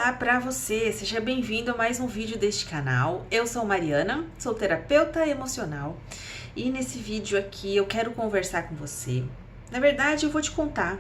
Olá para você, seja bem-vindo a mais um vídeo deste canal. Eu sou Mariana, sou terapeuta emocional e nesse vídeo aqui eu quero conversar com você. Na verdade, eu vou te contar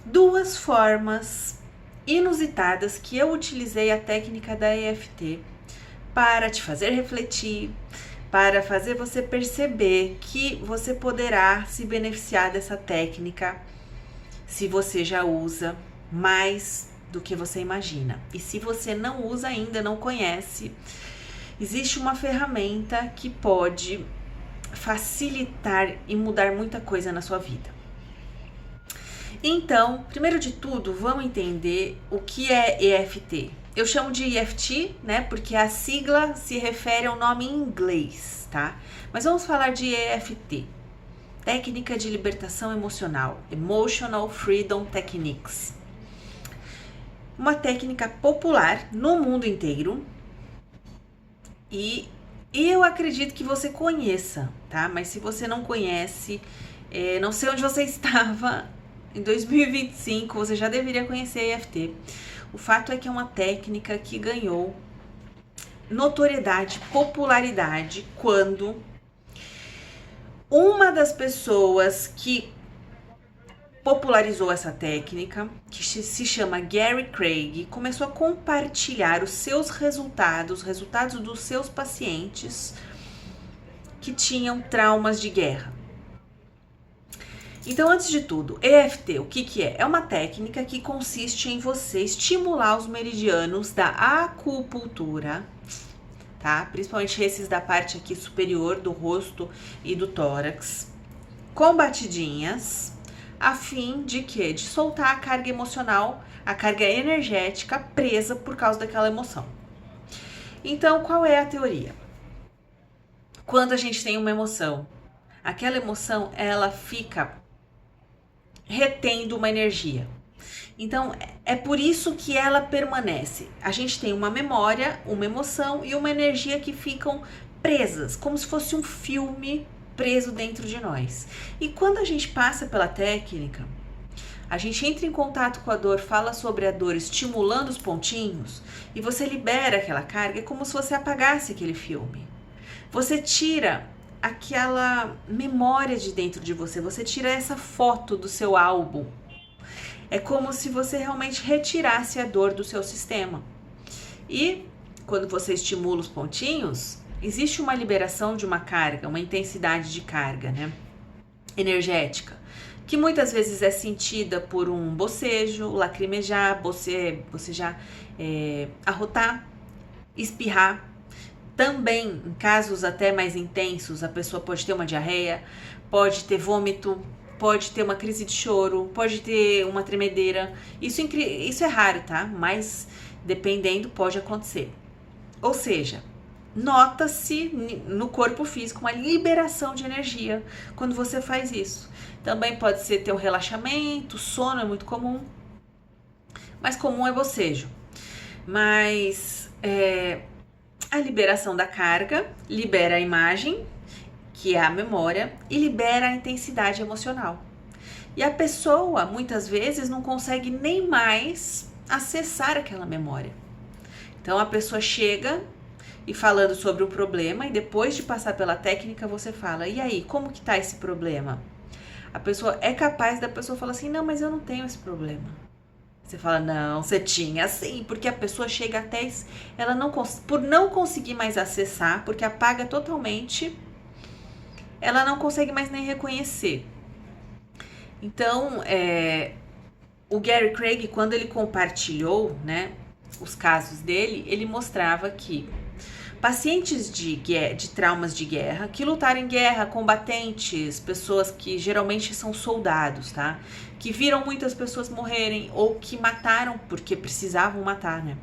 duas formas inusitadas que eu utilizei a técnica da EFT para te fazer refletir, para fazer você perceber que você poderá se beneficiar dessa técnica se você já usa mais do que você imagina. E se você não usa ainda, não conhece, existe uma ferramenta que pode facilitar e mudar muita coisa na sua vida. Então, primeiro de tudo, vamos entender o que é EFT. Eu chamo de EFT, né, porque a sigla se refere ao nome em inglês, tá? Mas vamos falar de EFT. Técnica de libertação emocional, Emotional Freedom Techniques. Uma técnica popular no mundo inteiro e eu acredito que você conheça, tá? Mas se você não conhece, não sei onde você estava em 2025, você já deveria conhecer a EFT. O fato é que é uma técnica que ganhou notoriedade, popularidade, quando uma das pessoas que popularizou essa técnica, que se chama Gary Craig, começou a compartilhar os seus resultados, os resultados dos seus pacientes que tinham traumas de guerra. Então, antes de tudo, EFT, o que é? É uma técnica que consiste em você estimular os meridianos da acupuntura, tá? Principalmente esses da parte aqui superior do rosto e do tórax, com batidinhas, a fim de quê? De soltar a carga emocional, a carga energética presa por causa daquela emoção. Então, qual é a teoria? Quando a gente tem uma emoção, aquela emoção, ela fica retendo uma energia. Então, é por isso que ela permanece. A gente tem uma memória, uma emoção e uma energia que ficam presas, como se fosse um filme preso dentro de nós. E quando a gente passa pela técnica, a gente entra em contato com a dor, fala sobre a dor, estimulando os pontinhos, e você libera aquela carga, é como se você apagasse aquele filme. Você tira aquela memória de dentro de você, você tira essa foto do seu álbum. É como se você realmente retirasse a dor do seu sistema. E quando você estimula os pontinhos, existe uma liberação de uma carga, uma intensidade de carga, né, energética, que muitas vezes é sentida por um bocejo, lacrimejar, bocejar, arrotar, espirrar. Também, em casos até mais intensos, a pessoa pode ter uma diarreia, pode ter vômito, pode ter uma crise de choro, pode ter uma tremedeira. Isso é raro, tá? Mas dependendo, pode acontecer. Ou seja, nota-se no corpo físico uma liberação de energia quando você faz isso. Também pode ser ter um relaxamento, sono é muito comum, mais comum é bocejo. Mas a liberação da carga libera a imagem, que é a memória, e libera a intensidade emocional. E a pessoa, muitas vezes, não consegue nem mais acessar aquela memória. Então, a pessoa chega e falando sobre o problema, e depois de passar pela técnica, você fala, e aí, como que tá esse problema? A pessoa é capaz da pessoa falar assim, não, mas eu não tenho esse problema. Você fala, não, você tinha sim, porque a pessoa chega até, ela não, por não conseguir mais acessar, porque apaga totalmente, ela não consegue mais nem reconhecer. Então, o Gary Craig, quando ele compartilhou, né, os casos dele, ele mostrava que pacientes de traumas de guerra, que lutaram em guerra, combatentes, pessoas que geralmente são soldados, tá? Que viram muitas pessoas morrerem ou que mataram porque precisavam matar, né?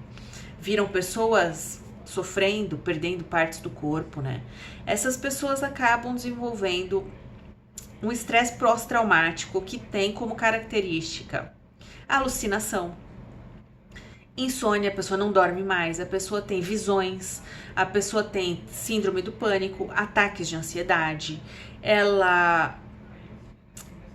Viram pessoas sofrendo, perdendo partes do corpo, né? Essas pessoas acabam desenvolvendo um estresse pós-traumático que tem como característica alucinação, insônia, a pessoa não dorme mais, a pessoa tem visões, a pessoa tem síndrome do pânico, ataques de ansiedade, ela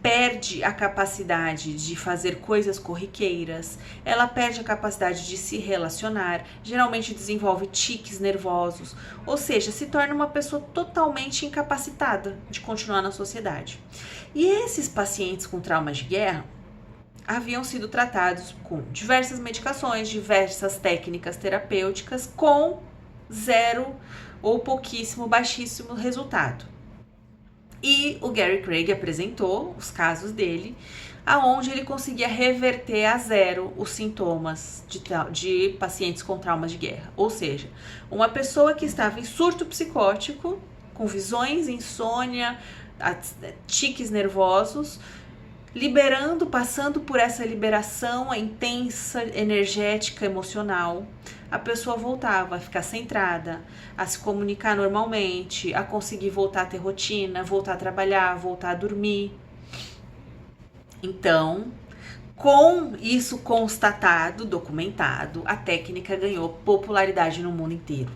perde a capacidade de fazer coisas corriqueiras, ela perde a capacidade de se relacionar, geralmente desenvolve tiques nervosos, ou seja, se torna uma pessoa totalmente incapacitada de continuar na sociedade. E esses pacientes com traumas de guerra haviam sido tratados com diversas medicações, diversas técnicas terapêuticas, com zero ou pouquíssimo, baixíssimo resultado. E o Gary Craig apresentou os casos dele, aonde ele conseguia reverter a zero os sintomas de pacientes com traumas de guerra. Ou seja, uma pessoa que estava em surto psicótico, com visões, insônia, tiques nervosos, passando por essa liberação intensa, energética, emocional, a pessoa voltava a ficar centrada, a se comunicar normalmente, a conseguir voltar a ter rotina, voltar a trabalhar, voltar a dormir. Então, com isso constatado, documentado, a técnica ganhou popularidade no mundo inteiro,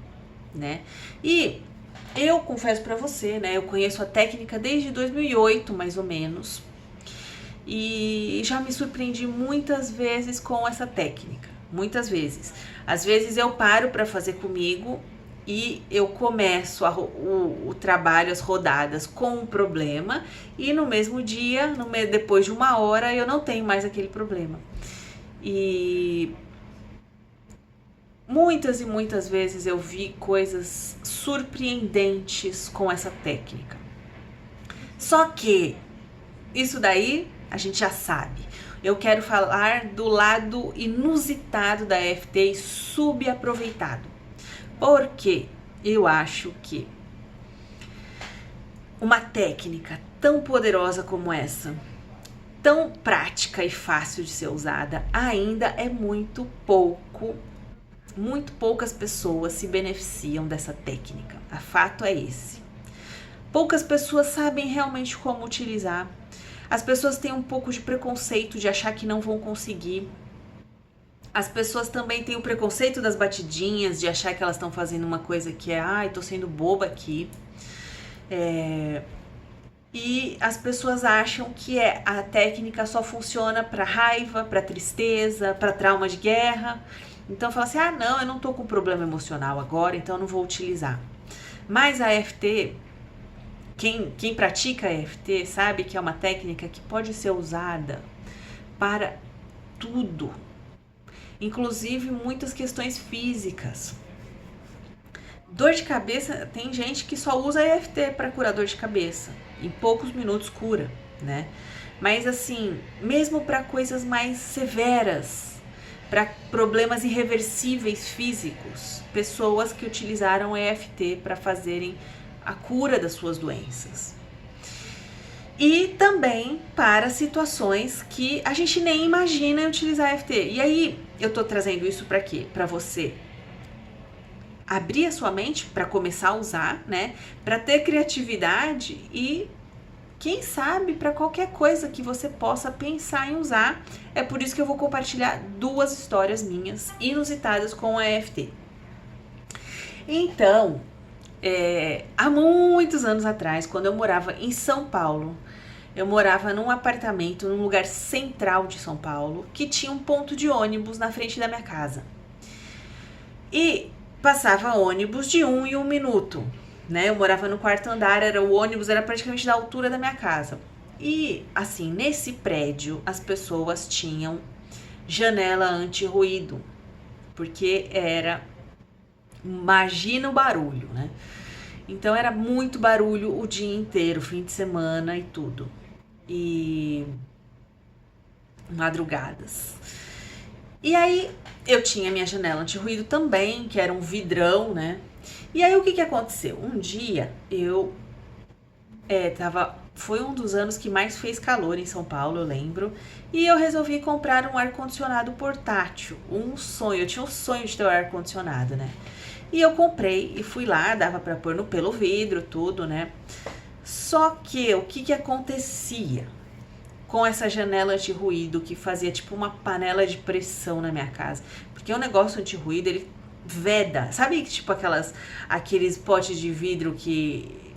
né? E eu confesso para você, né? Eu conheço a técnica desde 2008, mais ou menos, e já me surpreendi muitas vezes com essa técnica. Muitas vezes. Às vezes eu paro para fazer comigo e eu começo o trabalho, as rodadas com um problema, e no mesmo dia, depois de 1 hora, eu não tenho mais aquele problema. E muitas e muitas vezes eu vi coisas surpreendentes com essa técnica. Só que isso daí a gente já sabe. Eu quero falar do lado inusitado da EFT e subaproveitado. Porque eu acho que uma técnica tão poderosa como essa, tão prática e fácil de ser usada, ainda é muito poucas pessoas se beneficiam dessa técnica. O fato é esse. Poucas pessoas sabem realmente como utilizar. As pessoas têm um pouco de preconceito de achar que não vão conseguir. As pessoas também têm o preconceito das batidinhas, de achar que elas estão fazendo uma coisa que é, tô sendo boba aqui. E as pessoas acham que a técnica só funciona para raiva, para tristeza, para trauma de guerra. Então fala assim, não, eu não tô com problema emocional agora, então eu não vou utilizar. Mas a EFT... Quem pratica EFT sabe que é uma técnica que pode ser usada para tudo, inclusive muitas questões físicas. Dor de cabeça, tem gente que só usa EFT para curar dor de cabeça, em poucos minutos cura, né? Mas assim, mesmo para coisas mais severas, para problemas irreversíveis físicos, pessoas que utilizaram EFT para fazerem a cura das suas doenças. E também para situações que a gente nem imagina utilizar EFT. E aí, eu tô trazendo isso para quê? Para você abrir a sua mente para começar a usar, né? Para ter criatividade e, quem sabe, para qualquer coisa que você possa pensar em usar. É por isso que eu vou compartilhar 2 histórias minhas inusitadas com a EFT. Então, há muitos anos atrás, quando eu morava em São Paulo, eu morava num apartamento, num lugar central de São Paulo, que tinha um ponto de ônibus na frente da minha casa. E passava ônibus de 1 em 1 minuto, né? Eu morava no 4º andar, o ônibus era praticamente da altura da minha casa. E, assim, nesse prédio, as pessoas tinham janela anti-ruído, porque imagina o barulho, né? Então era muito barulho o dia inteiro, fim de semana e tudo. E madrugadas. E aí eu tinha minha janela anti-ruído também, que era um vidrão, né? E aí o que aconteceu? Um dia eu foi um dos anos que mais fez calor em São Paulo, eu lembro. E eu resolvi comprar um ar-condicionado portátil. Um sonho, eu tinha um sonho de ter um ar-condicionado, né? E eu comprei e fui lá, dava pra pôr pelo vidro, tudo, né? Só que o que acontecia com essa janela anti-ruído que fazia tipo uma panela de pressão na minha casa? Porque o negócio anti-ruído, ele veda. Sabe tipo aqueles potes de vidro que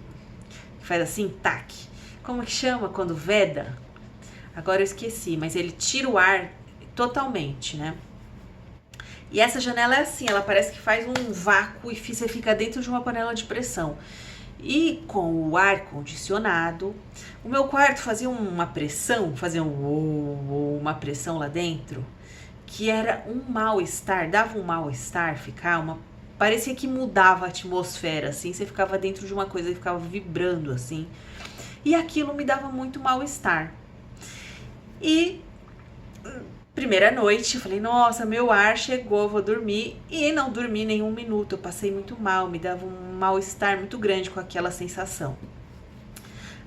faz assim, tac? Como que chama quando veda? Agora eu esqueci, mas ele tira o ar totalmente, né? E essa janela é assim, ela parece que faz um vácuo e você fica dentro de uma panela de pressão. E com o ar condicionado, o meu quarto fazia uma pressão, uma pressão lá dentro, que era um mal-estar, dava um mal-estar, parecia que mudava a atmosfera, assim, você ficava dentro de uma coisa e ficava vibrando, assim. E aquilo me dava muito mal-estar. E primeira noite, eu falei, nossa, meu ar chegou, vou dormir. E não dormi nem um minuto, eu passei muito mal, me dava um mal-estar muito grande com aquela sensação.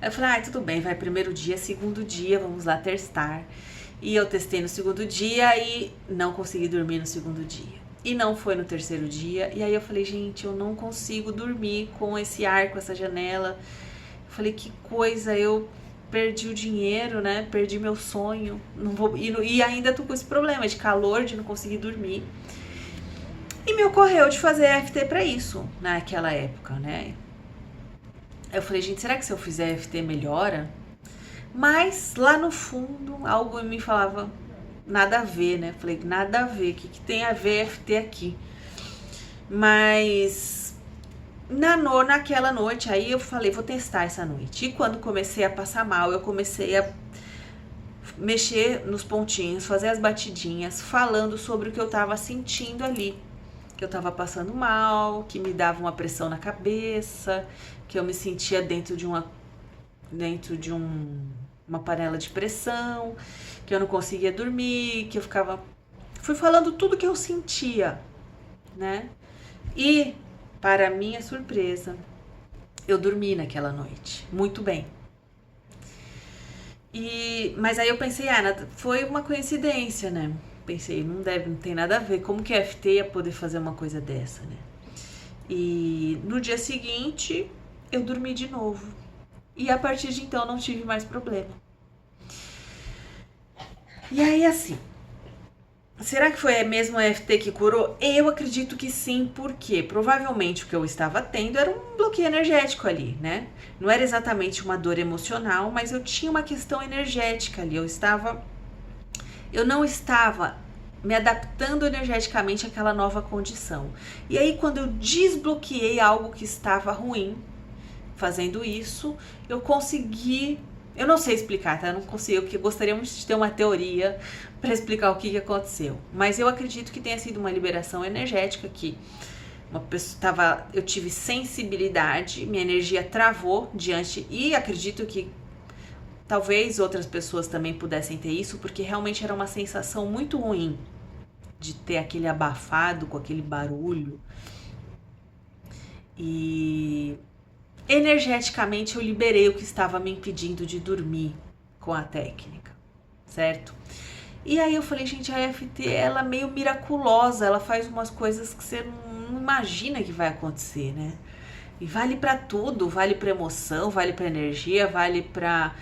Aí eu falei, tudo bem, vai primeiro dia, segundo dia, vamos lá testar. E eu testei no segundo dia e não consegui dormir no segundo dia. E não foi no terceiro dia. E aí eu falei, gente, eu não consigo dormir com esse ar, com essa janela. Eu falei, que coisa, eu perdi o dinheiro, né? Perdi meu sonho. Não vou, e ainda tô com esse problema de calor, de não conseguir dormir. E me ocorreu de fazer EFT pra isso, naquela época, né? Eu falei, gente, será que se eu fizer EFT melhora? Mas lá no fundo, algo em mim falava, nada a ver, né? Falei, nada a ver, o que tem a ver EFT aqui? Mas naquela noite, aí eu falei, vou testar essa noite. E quando comecei a passar mal, eu comecei a mexer nos pontinhos, fazer as batidinhas, falando sobre o que eu tava sentindo ali. Que eu tava passando mal, que me dava uma pressão na cabeça, que eu me sentia dentro de uma panela de pressão, que eu não conseguia dormir, que eu ficava... Fui falando tudo que eu sentia, né? E, para minha surpresa, eu dormi naquela noite, muito bem. Mas aí eu pensei, foi uma coincidência, né? Pensei, não tem nada a ver, como que a EFT ia poder fazer uma coisa dessa, né? E no dia seguinte, eu dormi de novo. E a partir de então, não tive mais problema. E aí, assim, será que foi mesmo a EFT que curou? Eu acredito que sim, porque provavelmente o que eu estava tendo era um bloqueio energético ali, né? Não era exatamente uma dor emocional, mas eu tinha uma questão energética ali. Eu não estava me adaptando energeticamente àquela nova condição. E aí, quando eu desbloqueei algo que estava ruim, fazendo isso, eu consegui... Eu não sei explicar, tá? Eu não consigo, porque gostaríamos de ter uma teoria para explicar o que aconteceu. Mas eu acredito que tenha sido uma liberação energética que uma pessoa eu tive sensibilidade, minha energia travou diante, e acredito que talvez outras pessoas também pudessem ter isso, porque realmente era uma sensação muito ruim de ter aquele abafado com aquele barulho. E energeticamente eu liberei o que estava me impedindo de dormir com a técnica, certo? E aí eu falei, gente, a EFT, ela é meio miraculosa, ela faz umas coisas que você não imagina que vai acontecer, né? E vale pra tudo, vale pra emoção, vale pra energia, vale pra...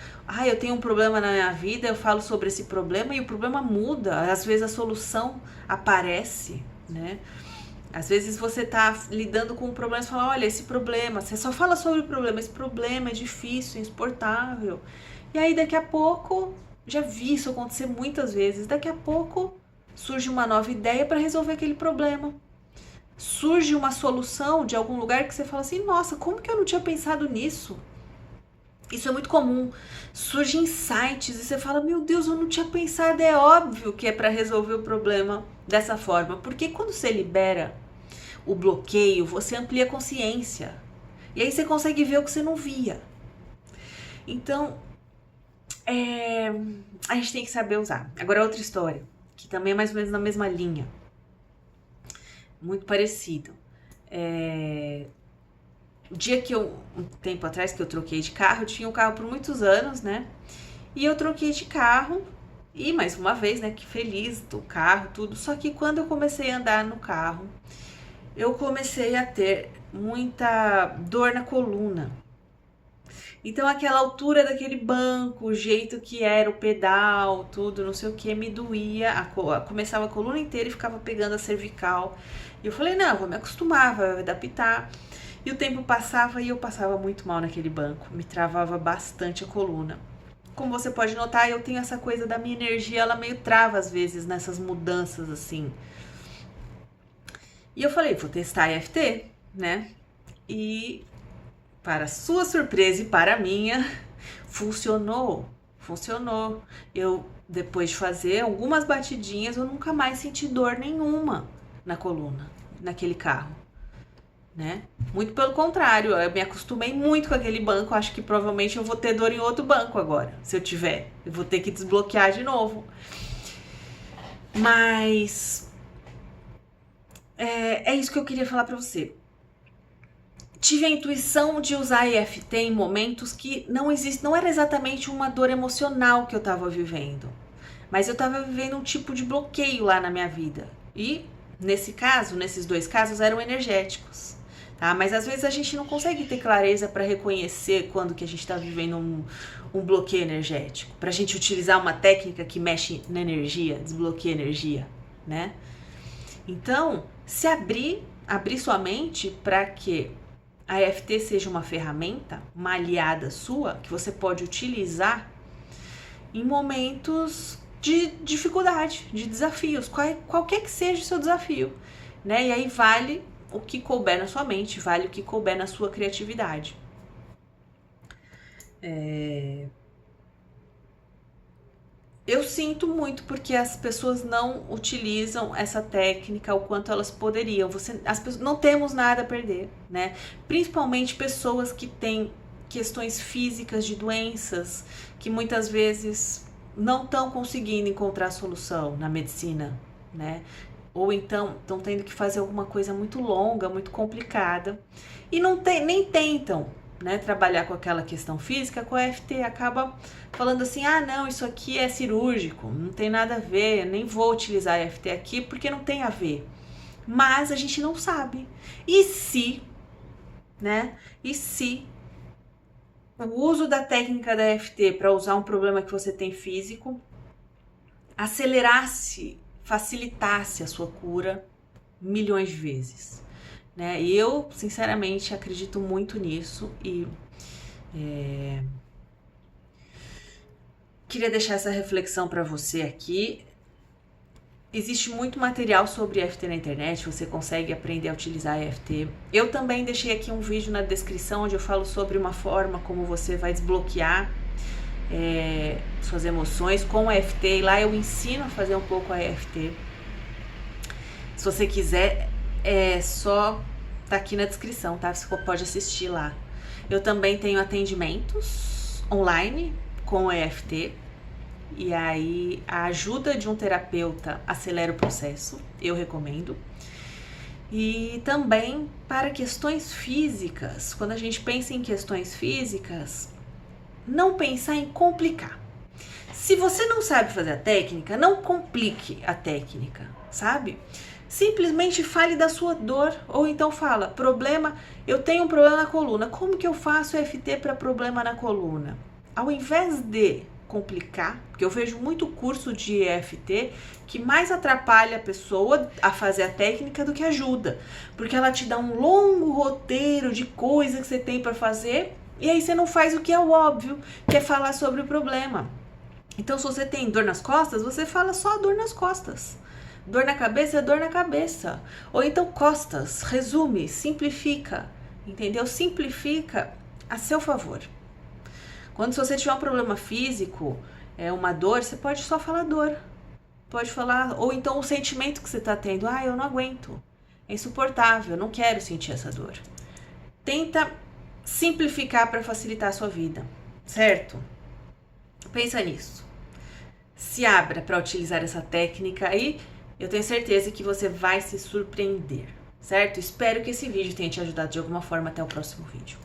eu tenho um problema na minha vida, eu falo sobre esse problema e o problema muda, às vezes a solução aparece, né? Às vezes você tá lidando com um problema e fala, olha, esse problema, você só fala sobre o problema, esse problema é difícil, insuportável. E aí daqui a pouco, já vi isso acontecer muitas vezes, daqui a pouco surge uma nova ideia para resolver aquele problema. Surge uma solução de algum lugar que você fala assim, nossa, como que eu não tinha pensado nisso? Isso é muito comum. Surgem insights e você fala, meu Deus, eu não tinha pensado. É óbvio que é para resolver o problema dessa forma. Porque quando você libera o bloqueio, você amplia a consciência. E aí você consegue ver o que você não via. Então, a gente tem que saber usar. Agora, outra história, que também é mais ou menos na mesma linha. Muito parecido. O dia que um tempo atrás que eu troquei de carro, eu tinha um carro por muitos anos, né? E eu troquei de carro, e mais uma vez, né? Que feliz do carro, tudo. Só que quando eu comecei a andar no carro, eu comecei a ter muita dor na coluna. Então, aquela altura daquele banco, o jeito que era o pedal, tudo, não sei o que, me doía. Começava a coluna inteira e ficava pegando a cervical. E eu falei, não, vou me acostumar, vou adaptar. E o tempo passava e eu passava muito mal naquele banco. Me travava bastante a coluna. como você pode notar, eu tenho essa coisa da minha energia, ela meio trava às vezes nessas mudanças assim. E eu falei, vou testar EFT, né? E para sua surpresa e para a minha, funcionou. Eu, depois de fazer algumas batidinhas, eu nunca mais senti dor nenhuma na coluna, naquele carro, né? Muito pelo contrário, eu me acostumei muito com aquele banco, acho que provavelmente eu vou ter dor em outro banco agora, se eu tiver. Eu vou ter que desbloquear de novo. Mas é isso que eu queria falar pra você. Tive a intuição de usar EFT em momentos que não era exatamente uma dor emocional que eu estava vivendo, mas eu estava vivendo um tipo de bloqueio lá na minha vida. E nesses dois casos eram energéticos, tá? Mas às vezes a gente não consegue ter clareza para reconhecer quando que a gente está vivendo um bloqueio energético, para a gente utilizar uma técnica que mexe na energia, desbloqueia energia, né? Então, se abrir sua mente para que a EFT seja uma ferramenta, uma aliada sua, que você pode utilizar em momentos de dificuldade, de desafios, qualquer que seja o seu desafio, né? E aí vale o que couber na sua mente, vale o que couber na sua criatividade. Eu sinto muito porque as pessoas não utilizam essa técnica o quanto elas poderiam. As pessoas, não temos nada a perder, né? Principalmente pessoas que têm questões físicas de doenças que muitas vezes não estão conseguindo encontrar solução na medicina, né? Ou então estão tendo que fazer alguma coisa muito longa, muito complicada e nem tentam, né, trabalhar com aquela questão física. Com a EFT acaba falando assim, não, isso aqui é cirúrgico, não tem nada a ver, nem vou utilizar a EFT aqui porque não tem a ver. Mas a gente não sabe. E se o uso da técnica da EFT para usar um problema que você tem físico acelerasse, facilitasse a sua cura milhões de vezes, né? E eu, sinceramente, acredito muito nisso e queria deixar essa reflexão para você aqui. Existe muito material sobre EFT na internet, você consegue aprender a utilizar EFT. Eu também deixei aqui um vídeo na descrição onde eu falo sobre uma forma como você vai desbloquear suas emoções com a EFT, e lá eu ensino a fazer um pouco a EFT. Se você quiser, só tá aqui na descrição, tá? Você pode assistir lá. Eu também tenho atendimentos online com a EFT, e aí a ajuda de um terapeuta acelera o processo, eu recomendo. E também para questões físicas, quando a gente pensa em questões físicas, não pensar em complicar. Se você não sabe fazer a técnica, não complique a técnica, sabe? Simplesmente fale da sua dor, ou então fala, eu tenho um problema na coluna, como que eu faço EFT para problema na coluna? Ao invés de complicar, porque eu vejo muito curso de EFT que mais atrapalha a pessoa a fazer a técnica do que ajuda, porque ela te dá um longo roteiro de coisa que você tem para fazer, e aí você não faz o que é o óbvio, que é falar sobre o problema. Então, se você tem dor nas costas, você fala só dor nas costas. Dor na cabeça é dor na cabeça. Ou então costas, resume, simplifica, entendeu? Simplifica a seu favor. Quando se você tiver um problema físico, uma dor, você pode só falar dor. Pode falar, ou então o sentimento que você está tendo, eu não aguento, é insuportável, eu não quero sentir essa dor. Tenta simplificar para facilitar a sua vida, certo? Pensa nisso. Se abra para utilizar essa técnica e eu tenho certeza que você vai se surpreender, certo? Espero que esse vídeo tenha te ajudado de alguma forma. Até o próximo vídeo.